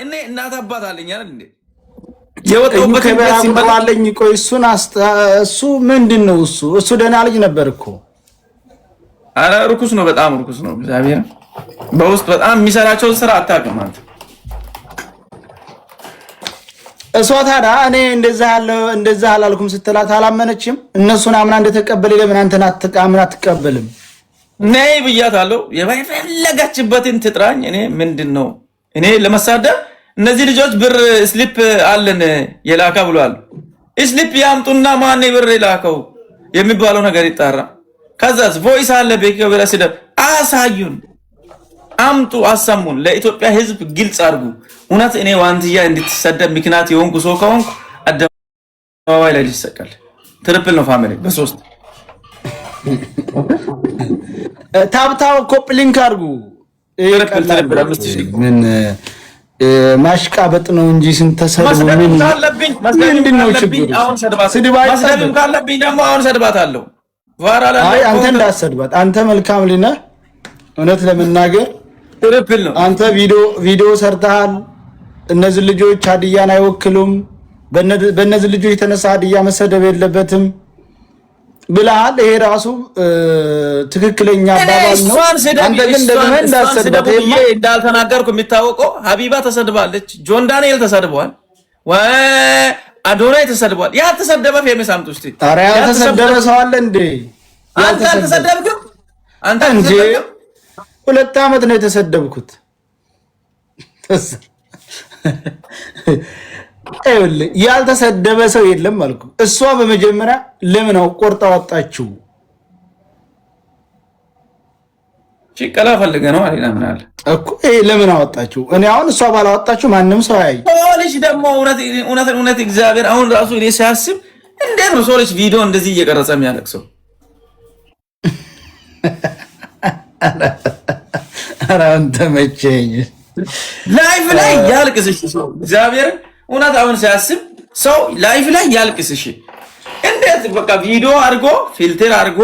እኔ እናት አባት አለኝ አይደል እንዴ የወጣሁበት ከበራለኝ ቆይ እሱ ምንድነው እሱ ደህና ልጅ ነበር እኮ አረ ርኩስ ነው በጣም ርኩስ ነው እግዚአብሔር በውስጥ በጣም የሚሰራቸው ስራ አታውቅም አንተ እሷ ታዲያ እኔ እንደዛ አላልኩም ስትላት አላመነችም እነሱን አምና እንደተቀበለ ለምን አንተና አትቀበልም ነይ ብያታለሁ የፈለጋችበትን ትጥራኝ እኔ ምንድነው እኔ ለመሳደብ እነዚህ ልጆች ብር ስሊፕ አለን የላካ ብሏል ስሊፕ ያምጡና ማን ብር የላከው የሚባለው ነገር ይጣራ ከዛስ ቮይስ አለ በከበረ ሲደብ አሳዩን አምጡ አሰሙን ለኢትዮጵያ ህዝብ ግልጽ አድርጉ እውነት እኔ ዋንትያ እንድትሰደብ ምክንያት የሆንኩ ሰው ከሆንኩ አደባባይ ላይ ይሰቀል ትሪፕል ነው ፋሚሊ በሶስት ታብታው ኮፕሊንክ አድርጉ ትሪፕል 5000 ምን ማሽቃበጥ ነው እንጂ ስንተሰደቡ ምንድነው ችግሩ መስደብም ካለብኝ ደግሞ አሁን ሰድባታለሁ ቫራላ አይ አንተ እንዳሰድባት አንተ መልካም ልጅ እውነት ለመናገር ትሪፕል ነው አንተ ቪዲዮ ሰርተሃል እነዚህ ልጆች ሀዲያን አይወክሉም በእነዚህ ልጆች የተነሳ ሀዲያ መሰደብ የለበትም ብለሃል ይሄ ራሱ ትክክለኛ አባባል ነው አንተ ግን ደግሞ እንዳሰድባት እንዳልተናገርኩ የሚታወቀው ሀቢባ ተሰድባለች ጆን ዳንኤል ተሰድቧል አዶናይ ተሰድቧል ያ ተሰደበ ፌመስ አምጡ እስቲ ኧረ ያ ተሰደበ ሰው አለ እንዴ አንተ ተሰደብክ አንተ እንጂ 2 አመት ነው የተሰደብኩት አይወል ያልተሰደበ ሰው የለም አልኩ እሷ በመጀመሪያ ለምን ቆርጣ ወጣችው ቺቀላ ፈልገ ነው አለና ምን አለ እኮ ለምን አወጣችው እኔ አሁን እሷ ባላወጣችው ማንንም ሰው አይ ፖሊስ ደግሞ እውነት እግዚአብሔር አሁን ራሱ እኔ ሲያስብ እንዴት ነው ሶሊስ ቪዲዮ እንደዚህ እየቀረጸ የሚያለቅሰው ኧረ አንተ መቼኝ ላይፍ ላይ ያልቅስሽ እግዚአብሔር እውነት አሁን ሲያስብ ሰው ላይፍ ላይ ያልቅስሽ እንዴት በቃ ቪዲዮ አድርጎ ፊልተር አድርጎ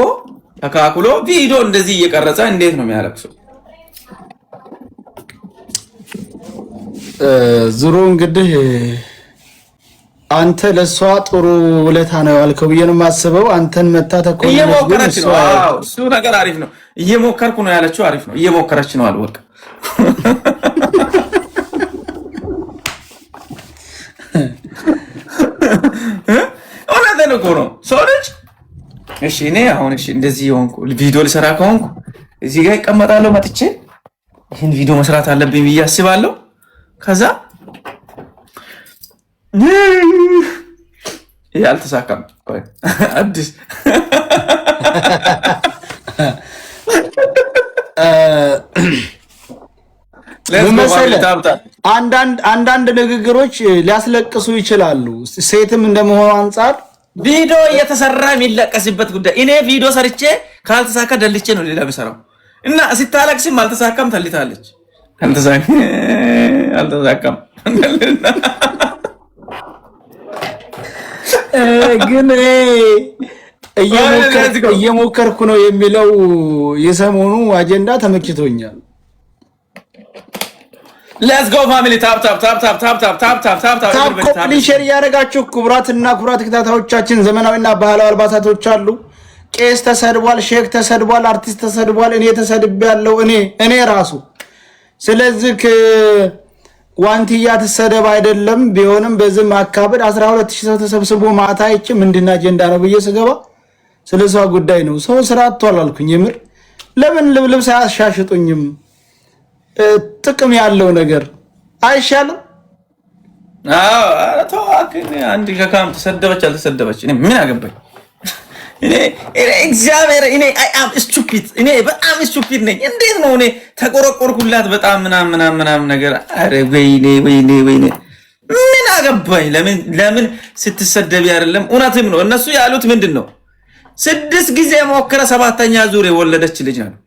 ተካክሎ ቪዲዮ እንደዚህ እየቀረጸ እንዴት ነው የሚያለቅሰው ዝሮ እንግዲህ አንተ ለሷ ጥሩ ውለታ ነው ያልከው በየነም ማስበው አንተን መታ ተቆለ እየሞከረች ነው አዎ እሱ ነገር አሪፍ ነው እየሞከርኩ ነው ያለችው አሪፍ ነው እየሞከረች ነው አልወቅ እኮ ነው ሶልጅ እሺ እኔ አሁን እሺ እንደዚህ ሆንኩ ቪዲዮ ልሰራ ከሆንኩ እዚህ ጋር ይቀመጣለሁ መጥቼ ይሄን ቪዲዮ መስራት አለብኝ ብዬ አስባለሁ ከዛ ያልተሳካም አዲስ አንዳንድ ንግግሮች ሊያስለቅሱ ይችላሉ ሴትም እንደመሆኑ አንፃር ቪዲዮ እየተሰራ የሚለቀስበት ጉዳይ እኔ ቪዲዮ ሰርቼ ካልተሳካ ደልቼ ነው ሌላ በሰራው እና ሲታለቅስም አልተሳካም ታልታለች አልተሳካም ግን እየሞከርኩ ነው የሚለው የሰሞኑ አጀንዳ ተመችቶኛል Let's go family tap ሼር ያረጋችሁ ኩብራትና ኩብራት ተከታታዮቻችን ዘመናዊና ባህላዊ አልባሳቶች አሉ ቄስ ተሰድቧል ሼክ ተሰድቧል አርቲስት ተሰድቧል እኔ ተሰድቤያለሁ እኔ ራሱ ስለዚህ ዋንቲያ ተሰደብ አይደለም ቢሆንም በዚህ ማካበድ 12000 ሰው ተሰብስቦ ማታይች ምንድና አጀንዳ ነው ብዬ ስገባ ስለዚህ ጉዳይ ነው ሰው ስራ አጥቷል አልኩኝ የምር ለምን ልብስ አያሻሽጡኝም ጥቅም ያለው ነገር አይሻልም ተዋክኝ አንድ ከካም ተሰደበች አልተሰደበች እኔ ምን አገባኝ እኔ እግዚአብሔር እኔ አይ አም ስቱፒድ እኔ በጣም ስቱፒድ ነኝ እንዴት ነው እኔ ተቆረቆርኩላት በጣም ምናምን ነገር አረ ወይኔ ምን አገባኝ ለምን ስትሰደብ አይደለም እውነትም ነው እነሱ ያሉት ምንድነው 6 ጊዜ ሞከረ 7ኛ ዙር የወለደች ልጅ ነው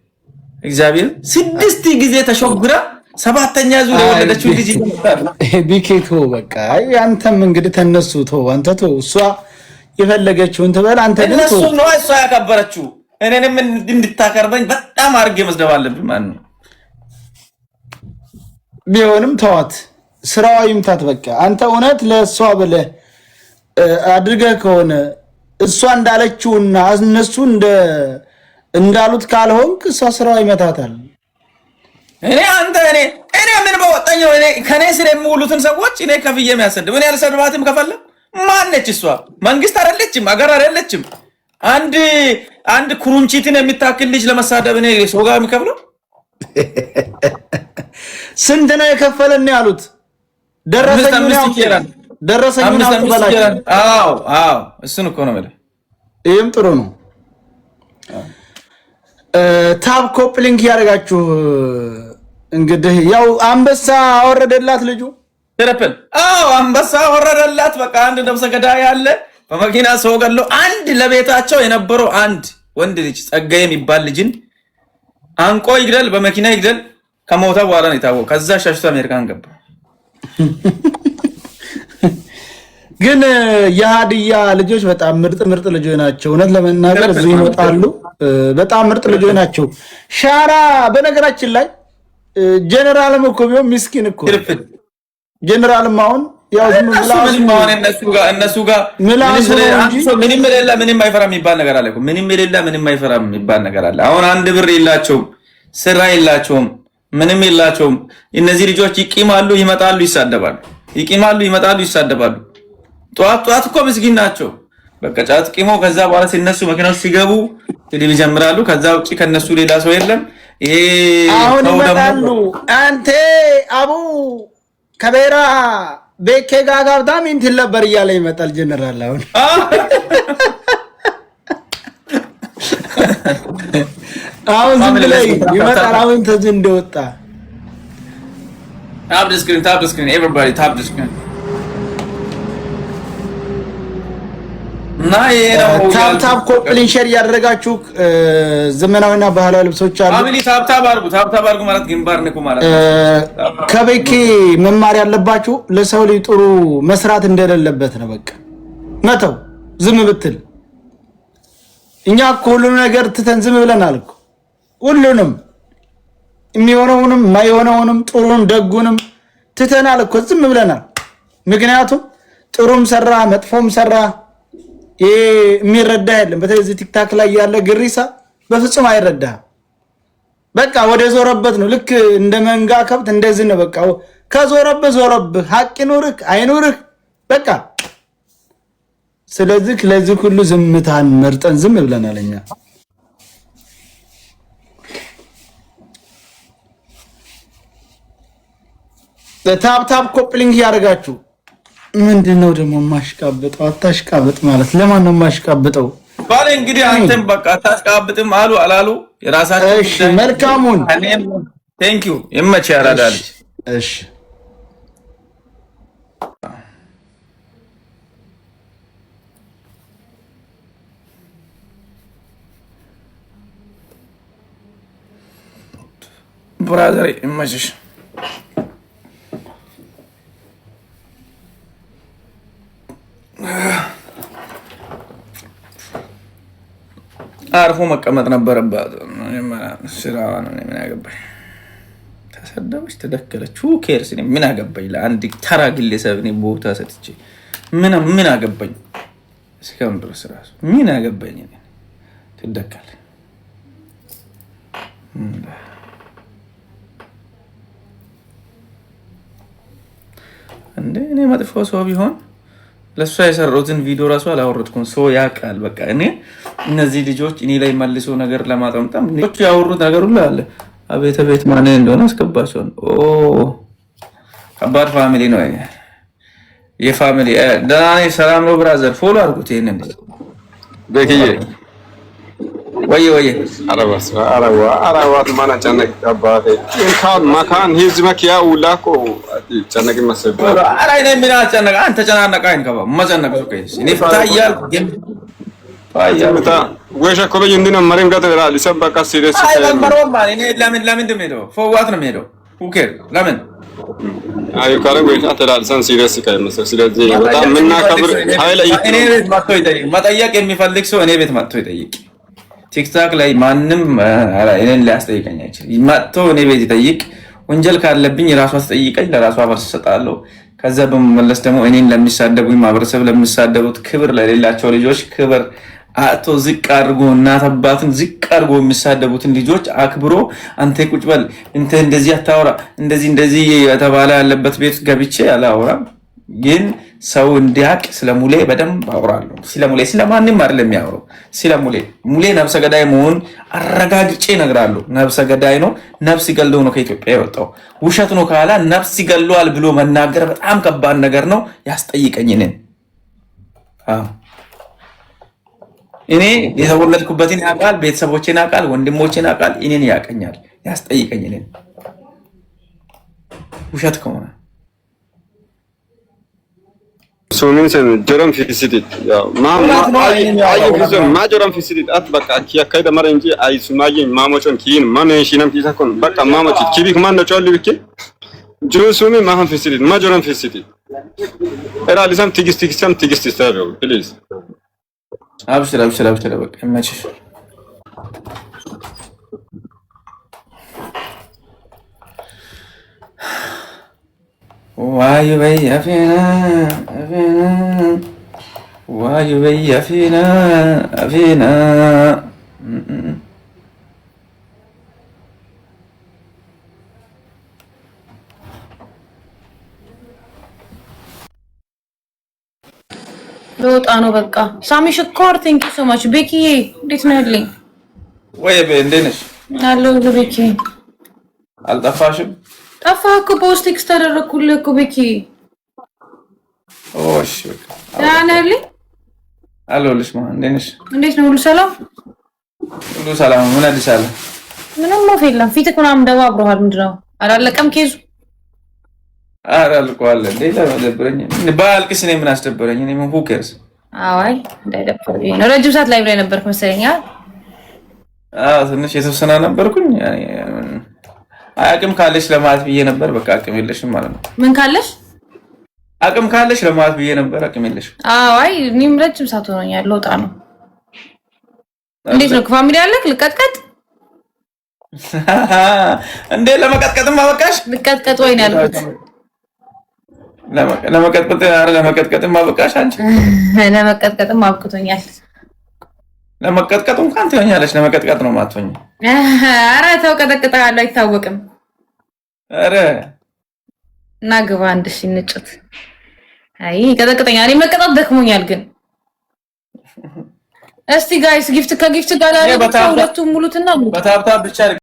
እግዚአብሔር 6 ጊዜ ተሾግራ 7ኛ ዙር የወለደችው ልጅ ቢኬቶ በቃ አንተም እንግዲህ ተነሱ ተው አንተ ተው እሷ የፈለገችውን ትበል አንተ ግን እሱ ነው እሷ ያከበረችው እኔንም እንድታከርበኝ በጣም አርጌ መስደብ አለብኝ ማለት ነው ቢሆንም ተዋት ስራዋ ይምታት። በቃ አንተ እውነት ለእሷ ብለህ አድርገህ ከሆነ እሷ እንዳለችውና እነሱ እንዳሉት ካልሆንክ እሷ ስራዋ ይመታታል። እኔ ምን በወጣኝ ነው? እኔ ከኔ ስር የሚውሉትን ሰዎች እኔ ከፍዬ የሚያሰድብ እኔ አልሰድባትም። ከፈለግ ማነች እሷ? መንግስት አይደለችም፣ አገር አይደለችም። አንድ ኩሩንቺትን የሚታክል ልጅ ለመሳደብ እኔ ሰው ጋር የሚከፍለው ስንት ነው የከፈለን ያሉት? ደረሰኙን በላቸው። አዎ እሱን እኮ ነው የምልህ። ይህም ጥሩ ነው። ታብ ኮፕሊንክ ያደርጋችሁ እንግዲህ ያው አንበሳ አወረደላት ልጁ ትረፕል። አንበሳ አወረደላት። በቃ አንድ ነፍሰ ገዳይ ያለ በመኪና ሰው ገሎ አንድ ለቤታቸው የነበረው አንድ ወንድ ልጅ ጸጋዬ የሚባል ልጅን አንቆ ይግደል፣ በመኪና ይግደል። ከሞተ በኋላ ነው የታወቀው። ከዛ ሸሽቶ አሜሪካን ገባ። ግን የሀዲያ ልጆች በጣም ምርጥ ልጆች ናቸው። እውነት ለመናገር እዚሁ ይወጣሉ። በጣም ምርጥ ልጆች ናቸው። ሻራ በነገራችን ላይ ጀነራልም እኮ ቢሆን ምስኪን እኮ ጀነራልም አሁን ያው እነሱ ጋር ምንም የሌለ ምንም አይፈራ የሚባል ነገር አለ። ምንም የሌለ ምንም አይፈራ የሚባል ነገር አለ። አሁን አንድ ብር የላቸውም፣ ስራ የላቸውም፣ ምንም የላቸውም። እነዚህ ልጆች ይቂማሉ፣ ይመጣሉ፣ ይሳደባሉ። ይቂማሉ፣ ይመጣሉ፣ ይሳደባሉ። ጠዋት እኮ ምስኪን ናቸው። በቃ ጫት ቂሞ ከዛ በኋላ ሲነሱ መኪናዎች ሲገቡ ትዲብ ይጀምራሉ። ከዛ ውጪ ከነሱ ሌላ ሰው የለም። ይሄ አሁን ይመጣሉ። አንተ አቡ ከቤራ ቤኬ ጋጋብታ ምን ትለበር እያለ ይመጣል ጀነራል። አሁን ዝም ብለህ ይመጣል። አሁን ተዝ እንደወጣ ታፕ the screen everybody tap the screen ታፕ ኮፕሊንግ ሼር ያደረጋችሁ ዘመናዊና ባህላዊ ልብሶች አሉ። ፋሚሊ ታፕ አድርጉ ማለት ግንባር ንቁ ማለት ከቤኪ መማር ያለባችሁ ለሰው ልጅ ጥሩ መስራት እንደሌለበት ነው። በቃ መተው ዝም ብትል እኛ እኮ ሁሉንም ነገር ትተን ዝም ብለናል እኮ ሁሉንም የሚሆነውንም ማይሆነውንም ጥሩን ደጉንም ትተናል እኮ ዝም ብለናል። ምክንያቱም ጥሩም ሰራ መጥፎም ሰራ የሚረዳ የለም። በተለይ ቲክታክ ላይ ያለ ግሪሳ በፍጹም አይረዳም። በቃ ወደ ዞረበት ነው። ልክ እንደ መንጋ ከብት እንደዚህ ነው። በቃ ከዞረበት ሀቅ ይኑርህ አይኑርህ በቃ። ስለዚህ ለዚህ ሁሉ ዝምታን መርጠን ዝም ብለናል እኛ። ታፕ ኮፕሊንግ ያደርጋችሁ። ምንድነው ደግሞ ማሽቃበጠው? አታሽቃበጥ ማለት ለማን ነው ማሽቃበጠው? ባለ እንግዲህ አንተም በቃ አታሽቃበጥም አሉ አላሉ የራሳቸው። እሺ መልካሙን ቴንክ ዩ ይመች ያራዳል። እሺ ብራዘር ይመችሽ። አርፎ መቀመጥ ነበረባት። ስራዋ ነው። ምን አገባኝ? ተሰደበች፣ ተደከለች፣ ኬርስ ምን አገባኝ? ለአንድ ተራ ግለሰብ እኔ ቦታ ሰጥቼ ምን አገባኝ? እስካሁን ድረስ ራሱ ምን አገባኝ? ትደከል እንዴ? እኔ መጥፎ ሰው ቢሆን ለሷ የሰራሁትን ቪዲዮ ራሱ አላወረድኩም። ሰው ያውቃል። በቃ እነዚህ ልጆች እኔ ላይ መልሶ ነገር ለማጠምጠም ልጆች ያወሩት ነገር ሁሉ አለ። አቤት ማን እንደሆነ አስገባቸው። ከባድ ፋሚሊ ነው የፋሚሊ ደህና ነኝ። ሰላም ነው ብራዘር። ፎሎ አድርጉት ይሄንን በኪዬ ወይ አረዋት ማና ጨነቅ አባቴ እንካን ማካን ሂዝ መኪያ ውላኮ ጨነቅ መስበ አራይ ነኝ። ምን አጨነቀ? አንተ ጨናነቀ አይንከባ መጨነቅ ነው። እኔ ፈታያል ወይሻ ኮበይ እንዲና መሪም ጋር ተራ ሊሰበቃ ሲሪየስ አይ ለምሮማ እኔ ለምን እንደምሄደው ፎዋት ነው የምሄደው ኡኬር ለምን አይ ካለ ወይሻ ተላልሰን ሲሪየስ ካይመሰ ስለዚህ በጣም ምናከብር ኃይለ እኔ ቤት መጥቶ ይጠይቅ። መጠየቅ የሚፈልግ ሰው እኔ ቤት መጥቶ ይጠይቅ። ቲክታክ ላይ ማንም እኔን ሊያስጠይቀኝ አይችልም። መጥቶ እኔ ቤት ይጠይቅ። ወንጀል ካለብኝ ራሷ ትጠይቀኝ፣ ለራሷ መልስ እሰጣለሁ። ከዛ በመመለስ ደግሞ እኔን ለሚሳደቡኝ ማህበረሰብ ለሚሳደቡት ክብር ለሌላቸው ልጆች ክብር አቶ ዝቅ አድርጎ እናት አባትን ዝቅ አድርጎ የሚሳደቡትን ልጆች አክብሮ አንተ ቁጭ በል እንተ እንደዚህ አታወራ እንደዚህ የተባለ ያለበት ቤት ገብቼ አላወራም። ግን ሰው እንዲያቅ ስለሙሌ በደንብ አወራለሁ። ስለሙሌ ስለማንም አይደለም የሚያወራው። ስለሙሌ ሙሌ ነፍሰ ገዳይ መሆን አረጋግጬ እነግራለሁ። ነፍሰ ገዳይ ነው። ነፍስ ገለው ነው ከኢትዮጵያ የወጣው። ውሸት ነው ካላ ነፍስ ገለዋል ብሎ መናገር በጣም ከባድ ነገር ነው። ያስጠይቀኝ እኔ የተወለድኩበትን ያውቃል፣ ቤተሰቦቼን ያውቃል፣ ወንድሞቼን ያውቃል፣ እኔን ያቀኛል። ያስጠይቀኝ ውሸት ከሆነ ሱሚን ሰን ጀረም ፊሲዲት ያው ማ ጀረም ፊሲዲት አት በቃ አካይደ ማረ እንጂ አይ ሱማዬ ማሞጮን ኪን ማሜሽናም ፊሳኮን በቃ ማሞጭ ኪቢክ ማን ነው ጮል ቢክ ጆ ሱሚ ማህን ፊሲዲት ማ ጀረም ፊሲዲት ኤራ ሊሳም ቲግስት ይስታበው ፕሊዝ አብሽር በቃ መችሽ ዋዩ በያፊና አፊና ለውጣ ነው በቃ። ሳሚ ሽኮር ቴንክ ዩ ሶ ማች። ቤኪዬ እንዴት ነው ያለኝ? ወይ እንዴት ነሽ? አለሁ ቤኪ። አልጠፋሽም? ጠፋህ እኮ ፖስት ቴክስት አደረኩልህ እኮ ቤኪ። ኦሽ ደህና ነህ ያለኝ? አለሁልሽ። እንዴት ነሽ? እንዴት ነው? ሁሉ ሰላም? ሁሉ ሰላም። ምን አዲስ አለ? ምንም ሞት የለም። ፊትህ ምናምን ደባብሮሃል። ምንድን ነው? አላለቀም ኬዙ? ኧረ አልቋል። እንዴ ለደብረኝ ባልቅስ እኔ ምን አስደበረኝ? እኔ ምን ሁከርስ? አይ እንዳይደብረኝ ነው። ረጅም ሰዓት ላይ ብለህ ነበርክ መሰለኝ። ትንሽ የተወሰነ ነበርኩኝ። አቅም ካለሽ ለማለት ብዬ ነበር። በቃ አቅም የለሽም ማለት ነው። ምን ካለሽ? አቅም ካለሽ ለማለት ብዬ ነበር። አቅም የለሽም። አይ እኔም ረጅም ሰዓት ሆኖኛል። ለውጣ ነው። እንዴት ነው? ፋሚሊ አለክ? ልቀጥቀጥ እንዴ? ለመቀጥቀጥም አበቃሽ? ልቀጥቀጥ ወይ ነው ያልኩት። ለመቀጥቀጥም አበቃሽ አንቺ? ለመቀጥቀጥም አብቅቶኛል። ለመቀጥቀጥ እንኳን ትሆኛለሽ። ለመቀጥቀጥ ነው ማትሆኝ። ኧረ ተው፣ ቀጠቅጠሃለሁ አይታወቅም። ኧረ እና ግባ አንድ ሺህ እንጭት። አይ ቀጠቅጠኛል። እኔ መቀጣት ደክሞኛል። ግን እስቲ ጋይስ ጊፍት ከጊፍት ጋር ሁለቱም ሙሉትና በታብታብ ብቻ